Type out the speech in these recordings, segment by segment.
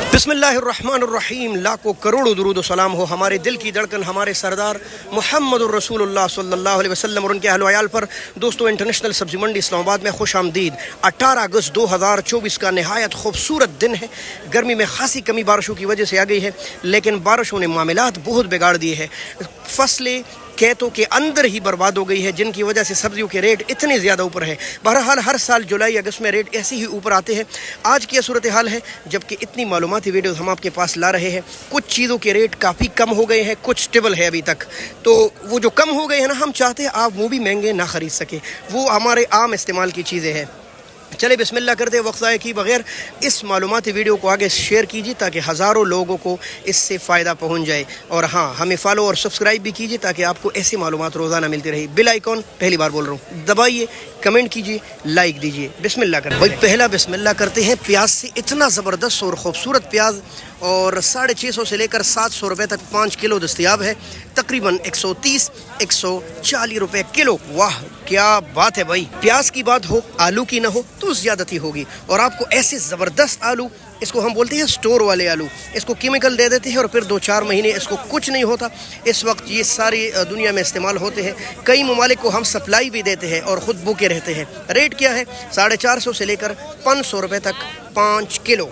बिस्मिल्लाहिर्रहमानिर्रहीम। लाखों करोड़ों दुरूद सलाम हो हमारे दिल की धड़कन हमारे सरदार मुहम्मदुर रसूलुल्लाह सल्लल्लाहु अलैहि वसल्लम और उनके अहल व अयाल पर। दोस्तों, इंटरनेशनल सब्जी मंडी इस्लामाबाद में खुश आमदीद। 18 अगस्त 2024 का नहायत खूबसूरत दिन है। गर्मी में खासी कमी बारिशों की वजह से आ गई है, लेकिन बारिशों ने मामलात बहुत बिगाड़ दिए हैं। फसलें खेतों के अंदर ही बर्बाद हो गई है, जिनकी वजह से सब्जियों के रेट इतने ज़्यादा ऊपर है। बहरहाल हर साल जुलाई अगस्त में रेट ऐसे ही ऊपर आते हैं। आज की सूरत हाल है, जबकि इतनी मालूमाती वीडियो हम आपके पास ला रहे हैं। कुछ चीज़ों के रेट काफ़ी कम हो गए हैं, कुछ स्टेबल है अभी तक। तो वो जो कम हो गए हैं ना, हम चाहते हैं आप वो भी महंगे ना ख़रीद सके। वो हमारे आम इस्तेमाल की चीज़ें हैं। चले बिस्मिल्लाह करते वक्त ज़ाया की बगैर इस मालूमाती वीडियो को आगे शेयर कीजिए, ताकि हज़ारों लोगों को इससे फ़ायदा पहुंच जाए। और हाँ, हमें फॉलो और सब्सक्राइब भी कीजिए, ताकि आपको ऐसी मालूमात रोज़ाना मिलती रहे। बेल आइकॉन पहली बार बोल रहा हूँ, दबाइए, कमेंट कीजिए, लाइक दीजिए। बिस्मिल्लाह करते भाई, पहला बिस्मिल्लाह करते हैं प्याज से। इतना ज़बरदस्त और ख़ूबसूरत प्याज, और 650 से लेकर 700 रुपये तक 5 किलो दस्तयाब है। तकरीबन 130-140 रुपये किलो। वाह क्या बात है भाई। प्याज की बात हो, आलू की ना हो तो ज़्यादती होगी। और आपको ऐसे ज़बरदस्त आलू, इसको हम बोलते हैं स्टोर वाले आलू, इसको केमिकल दे देते हैं और फिर 2-4 महीने इसको कुछ नहीं होता। इस वक्त ये सारी दुनिया में इस्तेमाल होते हैं। कई ममालिक को हम सप्लाई भी देते हैं और ख़ुद भूखे रहते हैं। रेट क्या है? 450 से लेकर 500 रुपये तक 5 किलो।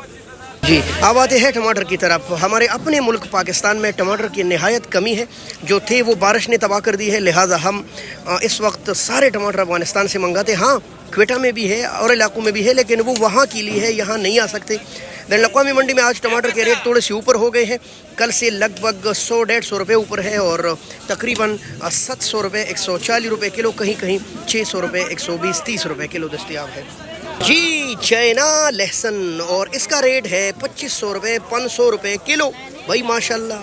जी, अब आते हैं टमाटर की तरफ। हमारे अपने मुल्क पाकिस्तान में टमाटर की नहायत कमी है। जो थे वो बारिश ने तबाह कर दी है, लिहाजा हम इस वक्त सारे टमाटर अफगानिस्तान से मंगाते हैं। हाँ, क्वेटा में भी है और इलाकों में भी है, लेकिन वो वहाँ के लिए है, यहाँ नहीं आ सकते। बैन अवी मंडी में आज टमाटर के रेट थोड़े से ऊपर हो गए हैं। कल से लगभग 100-150 रुपये ऊपर है, और तकरीबन 700 रुपये 140 रुपये किलो, कहीं कहीं 600 रुपये 120-30 रुपये किलो दस्तयाब है। जी, चाइना लहसुन, और इसका रेट है 2500 रुपये 500 रुपये किलो। भाई माशाल्लाह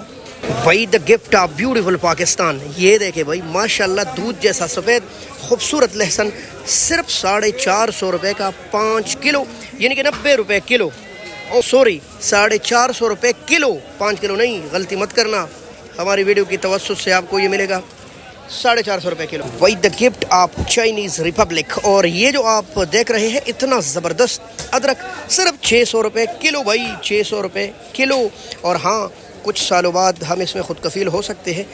भाई, the gift of beautiful Pakistan. ये देखे भाई माशाल्लाह, दूध जैसा सफ़ेद खूबसूरत लहसुन सिर्फ 450 रुपये का 5 किलो, यानी कि 90 रुपये किलो। ओ सॉरी, 450 रुपये किलो, 5 किलो नहीं, गलती मत करना। हमारी वीडियो की तवज्जो से आपको ये मिलेगा 450 रुपये किलो। वही the gift of Chinese Republic. और ये जो आप देख रहे हैं, इतना ज़बरदस्त अदरक सिर्फ 600 रुपये किलो भाई, 600 रुपये किलो। और हाँ, कुछ सालों बाद हम इसमें ख़ुद कफ़ील हो सकते हैं।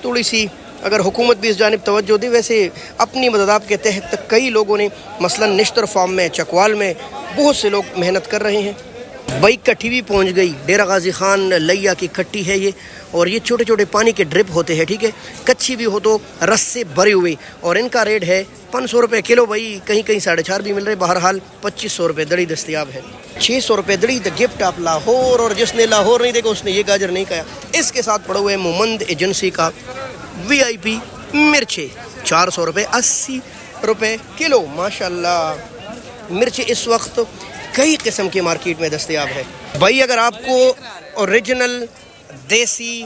थोड़ी सी अगर हुकूमत भी इस जानिब तवज्जो दे। वैसे अपनी मददाब के तहत कई लोगों ने, मसलन निश्तर फार्म में, चकवाल में बहुत से लोग मेहनत कर रहे हैं। भाई कट्टी भी पहुंच गई। डेरा गाजी खान लैया की कट्टी है ये, और ये छोटे छोटे पानी के ड्रिप होते हैं, ठीक है। कच्ची भी हो तो रस से भरे हुए, और इनका रेट है 500 रुपये किलो भाई, कहीं कहीं 450 भी मिल रहे। बहरहाल 2500 रुपये दड़ी दस्तयाब है। 600 रुपये दड़ी द गिफ्ट ऑफ लाहौर। और जिसने लाहौर नहीं देखा उसने ये गाजर नहीं खाया। इसके साथ पड़ा हुआ है मोमंद एजेंसी का VIP मिर्चे, 400 रुपये 80 रुपये किलो। माशाल्लाह, मिर्च इस वक्त कई किस्म की मार्केट में दस्तयाब है भाई। अगर आपको ओरिजिनल देसी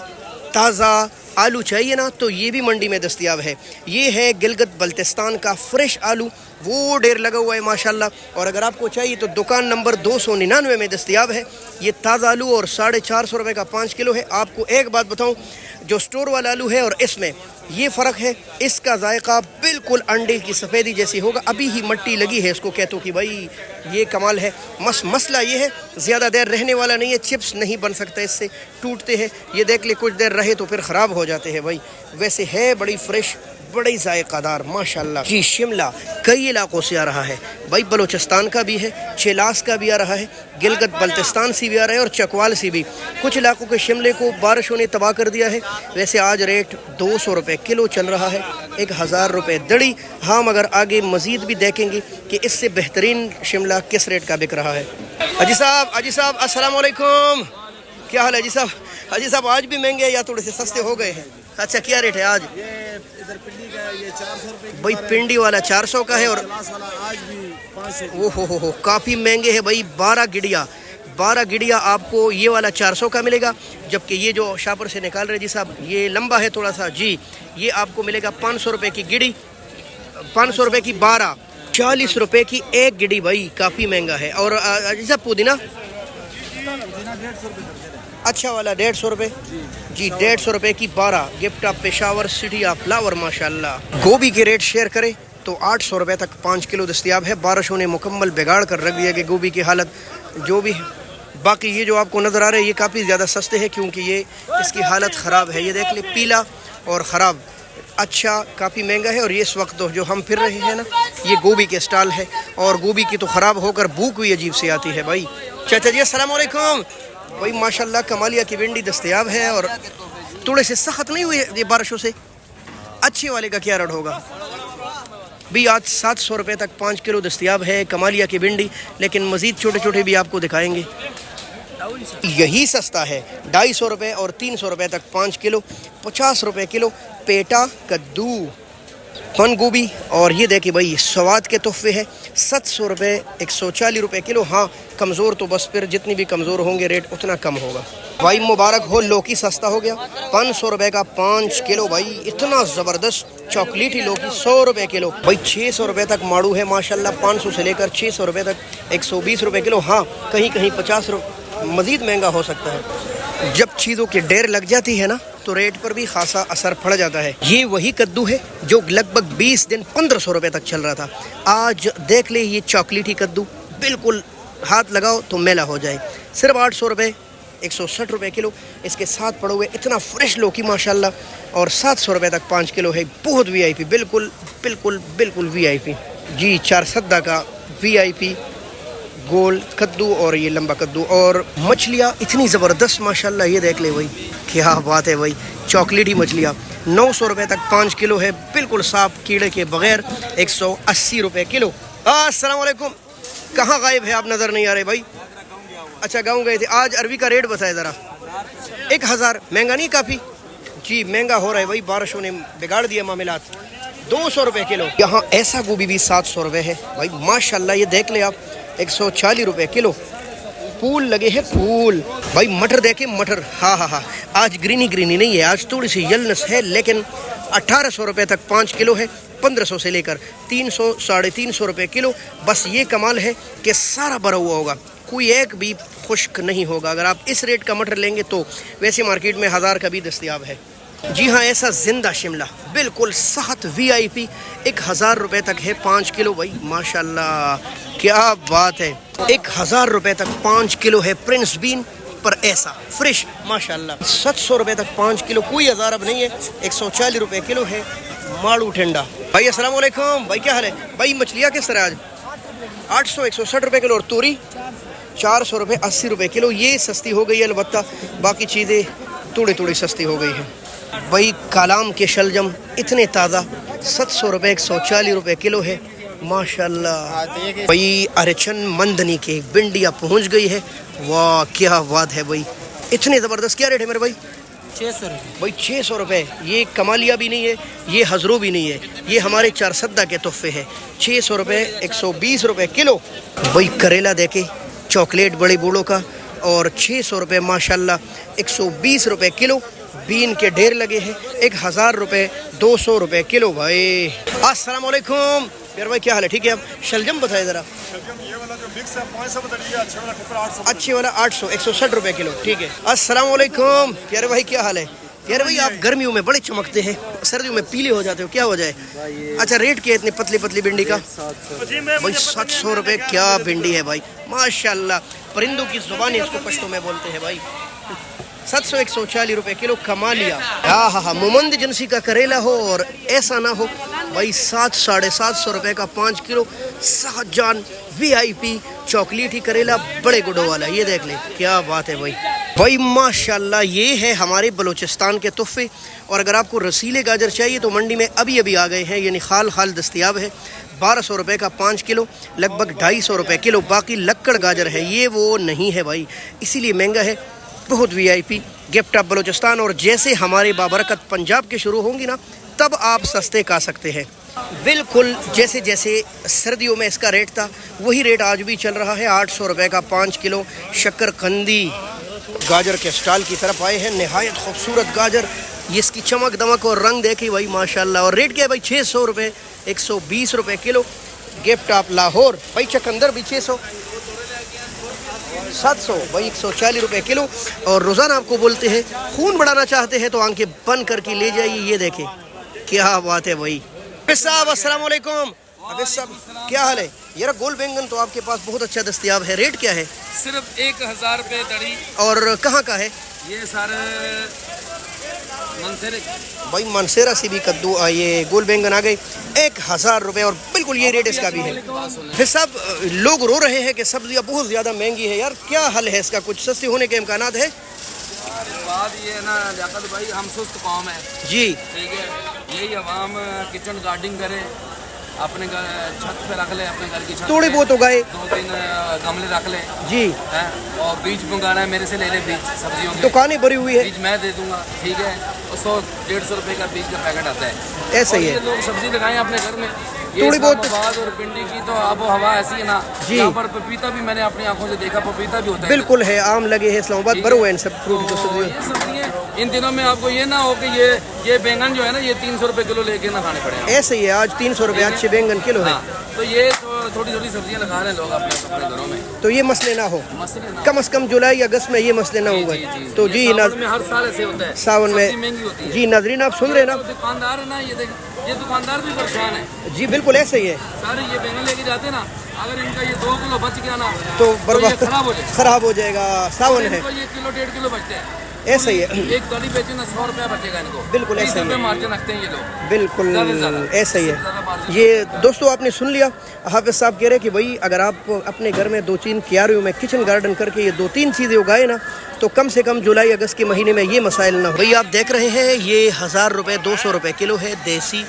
ताज़ा आलू चाहिए ना, तो ये भी मंडी में दस्तयाब है। ये है गिलगित बल्तिस्तान का फ्रेश आलू, वो ढेर लगा हुआ है माशाल्लाह। और अगर आपको चाहिए तो दुकान नंबर 299 में दस्तयाब है। ये ताज़ा आलू, और 450 रुपये का 5 किलो है। आपको एक बात बताऊं, जो स्टोर वाला आलू है और इसमें ये फ़र्क है। इसका जायका बिल्कुल अंडे की सफ़ेदी जैसी होगा। अभी ही मट्टी लगी है इसको, कहते हो कि भाई ये कमाल है। मसला ये है, ज़्यादा देर रहने वाला नहीं है। चिप्स नहीं बन सकता, इससे टूटते हैं। ये देख ले, कुछ देर रहे तो फिर ख़राब हो जाते हैं भाई। वैसे है बड़ी फ्रेश, बड़ी जायकादार माशाल्लाह। जी, शिमला कई इलाकों से आ रहा है भाई। बलूचिस्तान का भी है, चेलास का भी आ रहा है, गिलगित बल्तिस्तान से भी आ रहा है, और चकवाल से भी। कुछ इलाकों के शिमले को बारिशों ने तबाह कर दिया है। वैसे आज रेट 200 रुपये किलो चल रहा है, 1000 रुपये दड़ी। हाँ, मगर आगे मज़ीद भी देखेंगे कि इससे बेहतरीन शिमला किस रेट का बिक रहा है। हाजी साहब अस्सलाम वालेकुम, क्या हाल है? हाजी साहब आज भी महंगे या थोड़े से सस्ते हो गए हैं? अच्छा, क्या रेट है आज? इधर पिंडी का ये 400 रुपये भाई, पिंडी वाला 400 का है, और आज भी 500। वो हो काफ़ी महंगे है भाई। 12 गिड़िया आपको ये वाला 400 का मिलेगा, जबकि ये जो शापर से निकाल रहे जी साहब, ये लंबा है थोड़ा सा जी, ये आपको मिलेगा 500 रुपये की गिड़ी, 500 रुपये की 12, 40 रुपये की एक गिड़ी भाई, काफ़ी महंगा है। और जी साहब पुदीना 150 रुपये। अच्छा वाला 150 रुपये जी, 150 रुपये की 12। Gift of Peshawar, city of flower माशाल्लाह। गोभी के रेट शेयर करें तो 800 रुपये तक 5 किलो दस्तयाब है। बारिशों ने मुकम्मल बिगाड़ कर रख दिया कि गोभी की हालत जो भी باقی یہ جو آپ کو نظر آ رہے ہیں یہ کافی زیادہ سستے ہیں کیونکہ یہ اس کی حالت خراب ہے. یہ دیکھ لیں پیلا اور خراب. اچھا کافی مہنگا ہے. اور یہ اس وقت جو ہم پھر رہے ہیں نا یہ گوبھی کے اسٹال ہے اور گوبھی کی تو خراب ہو کر بھوک بھی عجیب سی آتی ہے بھائی. چچا جی السلام علیکم. بھائی ماشاءاللہ کمالیہ کی بھنڈی دستیاب ہے اور تھوڑے سے سخت نہیں ہوئے یہ بارشوں سے. اچھے والے کا کیا ریٹ ہوگا بھی؟ آج 700 روپے تک 5 کلو دستیاب ہے کمالیہ کی بھنڈی. لیکن مزید چھوٹے چھوٹے بھی آپ کو دکھائیں گے. یہی سستا ہے 250 روپے اور 300 روپے تک 5 کلو. 50 روپے کلو پیٹا کدو بند گوبھی. اور یہ دیکھیں بھائی سواد کے تحفے ہے 700 روپے 140 روپے کلو. ہاں کمزور تو بس پھر جتنی بھی کمزور ہوں گے ریٹ اتنا کم ہوگا. بھائی مبارک ہو لوکی سستا ہو گیا 500 روپے کا 5 کلو. بھائی اتنا زبردست چاکلیٹی لوکی 100 روپے کلو. بھائی 600 روپے تک ماڑو ہے ماشاءاللہ. 500 سے لے کر 600 روپے تک 120 روپے کلو. ہاں کہیں کہیں 50 روپے مزید مہنگا ہو سکتا ہے. جب چیزوں کی ڈیر لگ جاتی ہے نا تو ریٹ پر بھی خاصا اثر پڑ جاتا ہے. یہ وہی کدو ہے جو لگ بھگ 20 دن 1500 روپے تک چل رہا تھا. آج دیکھ لیں یہ چاکلیٹی کدو بالکل ہاتھ لگاؤ تو میلا ہو جائے. صرف 800 روپے 160 روپے کلو. اس کے ساتھ پڑو ہوئے اتنا فریش لوکی ماشاءاللہ. اور 700 روپے تک 5 کلو ہے. بہت وی آئی پی بالکل بالکل بالکل وی آئی پی. جی 410 کا وی آئی پی گول کدو اور یہ لمبا کدو. اور مچھلیاں اتنی زبردست ماشاءاللہ. یہ دیکھ لیں بھائی کیا بات ہے بھائی. چاکلیٹی مچھلیاں 900 روپے تک 5 کلو ہے بالکل صاف کیڑے کے بغیر. 180 روپے کلو. السلام علیکم. کہاں غائب ہے آپ؟ نظر نہیں آ رہے بھائی. اچھا گاؤں گئے تھے. آج اروی کا ریٹ بتائے ذرا. 1000 مہنگا نہیں کافی؟ جی مہنگا ہو رہا ہے بھائی بارشوں نے بگاڑ دیا معاملات. 200 روپے کلو. یہاں ایسا گوبھی بھی 700 روپے ہے بھائی ماشاءاللہ. یہ دیکھ لیں آپ 140 روپے کلو. پھول لگے ہیں پھول. بھائی مٹر دیکھیں مٹر. ہاں ہاں ہاں آج گرینی گرینی نہیں ہے. آج تھوڑی سی یلنس ہے لیکن 1800 روپے تک 5 کلو ہے. 1500 سے لے کر 300 350 روپے کلو. بس یہ کمال ہے کہ سارا بھرا ہوا ہوگا کوئی ایک بھی خشک نہیں ہوگا. اگر آپ اس ریٹ کا مٹر لیں گے تو ویسے مارکیٹ میں 1000 کا بھی دستیاب ہے. جی ہاں ایسا زندہ شملہ بالکل سخت وی آئی پی 1000 روپے تک ہے 5 کلو. بھائی ماشاءاللہ کیا بات ہے. 1000 روپے تک 5 کلو ہے پرنس بین پر ایسا فریش ماشاءاللہ. 700 روپے تک 5 کلو. کوئی 1000 اب نہیں ہے. 140 روپے کلو ہے ماڑو ٹھنڈا. بھائی السلام علیکم. بھائی کیا حال ہے بھائی؟ مچھلیاں کس طرح آج؟ 800 160 روپے کلو. اور توری 400 روپے 80 روپے کلو. یہ سستی ہو گئی ہے البتہ باقی چیزیں تھوڑی تھوڑی سستی ہو گئی ہیں. بھائی کالام کے شلجم اتنے تازہ 700 روپے 140 روپے کلو ہے ماشاءاللہ. بھائی ارچن مندنی کے بنڈیا پہنچ گئی ہے. واہ کیا بات ہے بھائی. اتنے زبردست. کیا ریٹ ہے میرے بھائی؟ 600 روپے. بھائی 600 روپے. یہ کمالیہ بھی نہیں ہے یہ ہزرو بھی نہیں ہے. یہ ہمارے 410 کے تحفے ہے. 600 روپے 120 روپے کلو. بھائی کریلا دیکھیں چاکلیٹ بڑے بوڑھوں کا. اور 600 روپے ماشاءاللہ 120 روپے کلو. بین کے ڈھیر لگے ہیں. 1000 روپے 200 روپے کلو. بھائی السلام علیکم. پیار بھائی کیا حال ہے؟ ٹھیک ہے. آپ شلجم بتائیں ذرا. یہ والا جو مکس ہے 500 بتائیے. اچھا والا ٹکڑا 800. اچھے والا 800 160 روپے کلو. ٹھیک ہے. السلام علیکم. پیارے بھائی کیا حال ہے؟ پیارے بھائی آپ گرمیوں میں بڑے چمکتے ہیں سردیوں میں پیلے ہو جاتے ہو کیا ہو جائے؟ اچھا ریٹ کیا اتنی پتلی پتلی بھنڈی کا؟ بھائی 700 روپے. کیا بھنڈی ہے بھائی ماشاءاللہ. پرندوں کی زبان اس کو پشتو میں بولتے ہیں بھائی. 700 140 روپے کلو کمالیہ. ہاں ہاں ہاں ممند جنسی کا کریلا ہو اور ایسا نہ ہو بھائی 700 روپے کا 5 کلو. سخت جان وی آئی پی چاکلیٹی کریلا بڑے گڈو والا. یہ دیکھ لیں کیا بات ہے بھائی. بھائی ماشاءاللہ یہ ہے ہمارے بلوچستان کے تحفے. اور اگر آپ کو رسیلے گاجر چاہیے تو منڈی میں ابھی آ گئے ہیں یعنی خال دستیاب ہے. 1200 روپے کا 5 کلو لگ بھگ 250 روپے کلو. باقی لکڑ گاجر ہے یہ وہ نہیں ہے بھائی اسی لیے مہنگا ہے. بہت وی آئی پی گفٹ آف بلوچستان. اور جیسے ہمارے بابرکت پنجاب کے شروع ہوں گی نا تب آپ سستے کھا سکتے ہیں. بالکل جیسے سردیوں میں اس کا ریٹ تھا وہی ریٹ آج بھی چل رہا ہے. 800 روپے کا 5 کلو. شکر قندی گاجر کے اسٹال کی طرف آئے ہیں. نہایت خوبصورت گاجر. یہ اس کی چمک دمک اور رنگ دیکھیں بھائی ماشاءاللہ. اور ریٹ کیا ہے بھائی؟ 600 روپے 120 روپے کلو. Gift of Lahore. بھائی چکندر بھی 600 700 بھائی 140 روپے کلو. اور روزانہ آپ کو بولتے ہیں خون بڑھانا چاہتے ہیں تو آنکھیں بند کر کے لے جائیے. یہ دیکھیں کیا بات ہے بھائی. صاحب السلام علیکم. हाफिज साहब क्या हाल है यार? गोल बैंगन तो आपके पास बहुत अच्छा दस्तयाब है, रेट क्या है? सिर्फ 1000 रुपये तड़ी। और कहाँ का है? ये सारे मनसेरे भाई मानसेरा से भी कद्दू ये गोल बैंगन आ गए 1000 रुपये, और बिल्कुल ये रेट इसका भी है। फिर साहब लोग रो रहे हैं कि सब्जियां बहुत ज़्यादा महंगी है यार, क्या हल है इसका? कुछ सस्ती होने के इम्कानात है? बात ये है ना लियाकत भाई, हम सुस्त कौम है, जी ठीक है। यही अवाम किचन गार्डनिंग करे, अपने छत पे रख ले, अपने घर की छत थोड़ी पे बहुत उगाए 2-3 गमले रख ले जी। हैं, और बीज मंगाना है मेरे से ले ले बीज सब्जियों के, दुकानें भरी हुई है, बीज मैं दे दूंगा, ठीक है। और 100-150 रुपये का बीज का पैकेट आता है। ऐसा ही और है। ये लोग सब्जी लगाएं अपने घर में। थोड़ी बहुत बात और भिंडी की तो आबो हवा ऐसी है ना जी। यहाँ पर पपीता भी मैंने अपनी आंखों से देखा, पपीता भी होता है बिल्कुल है, आम लगे हैं इस्लामाबाद, भरे हुए हैं इन सब फ्रूट तो सब्जियों। ये सब्जियाँ इन दिनों में आपको ये ना हो कि ये बैंगन जो है ना ये 300 रुपये किलो लेके ना खाने पड़े आपको। ऐसे ही है, आज 300 रुपये अच्छे बैंगन किलो है। हाँ, तो ये थोड़ी थोड़ी सब्जियाँ लगा रहे हैं लोग अपने घरों में, तो ये मसले ना हो, मसले ना कम से कम जुलाई अगस्त में ये मसले ना जी, होंगे। जी, जी। तो ये जी सावन में हर साल ऐसे होता है, सावन में सब्जी महंगी होती है जी। नाजरीन आप सुन रहे हैं जो ना? दुकानदार है ना, ये दुकानदार भी परेशान है। जी बिल्कुल ऐसे ही है। सारे ये बैंगन लेके जाते ना, अगर इनका ये 2 किलो बच गया ना तो ये बर्बाद खराब हो जाएगा। खराब हो जाएगा, सावन है, इनको ये किलो 1.5 किलो बचते हैं, ऐसे ही है। एक गाड़ी बेचे ना 100 रुपया बचेगा इनको। बिल्कुल 30 ऐसा ही रुपये है। मार्जिन रखते हैं ये लोग, बिल्कुल ज़्यादा। ऐसा ही ज़्यादा है। मार्जिन। ये दोस्तों आपने सुन लिया, हाफिज साहब कह रहे हैं कि भाई अगर आप अपने घर में 2-3 क्यारियों में किचन गार्डन करके ये 2-3 चीज़ें उगाए ना, तो कम से कम जुलाई अगस्त के महीने में ये मसाइल ना हो। भाई आप देख रहे हैं ये 1000 रुपये 200 रुपये किलो है देसी।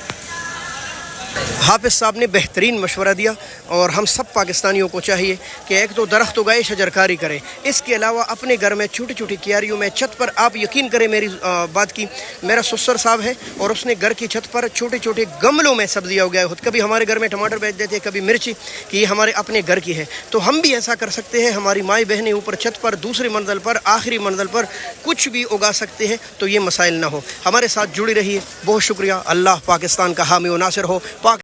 हाफिज साहब ने बेहतरीन मशवरा दिया, और हम सब पाकिस्तानियों को चाहिए कि एक तो दरख्त उगाए, शजरकारी करें, इसके अलावा अपने घर में छोटी छोटी क्यारियों में छत पर, आप यकीन करें मेरी बात की, मेरा ससुर साहब है और उसने घर की छत पर छोटे छोटे गमलों में सब्जियां उगाए होती। कभी हमारे घर में टमाटर बेच देते, कभी मिर्ची, कि ये हमारे अपने घर की है। तो हम भी ऐसा कर सकते हैं, हमारी माई बहनें ऊपर छत पर, दूसरी मंजिल पर, आखिरी मंजिल पर कुछ भी उगा सकते हैं, तो ये मसाइल ना हो। हमारे साथ जुड़ी रहिए, बहुत शुक्रिया। अल्लाह पाकिस्तान का हामी व नासिर हो।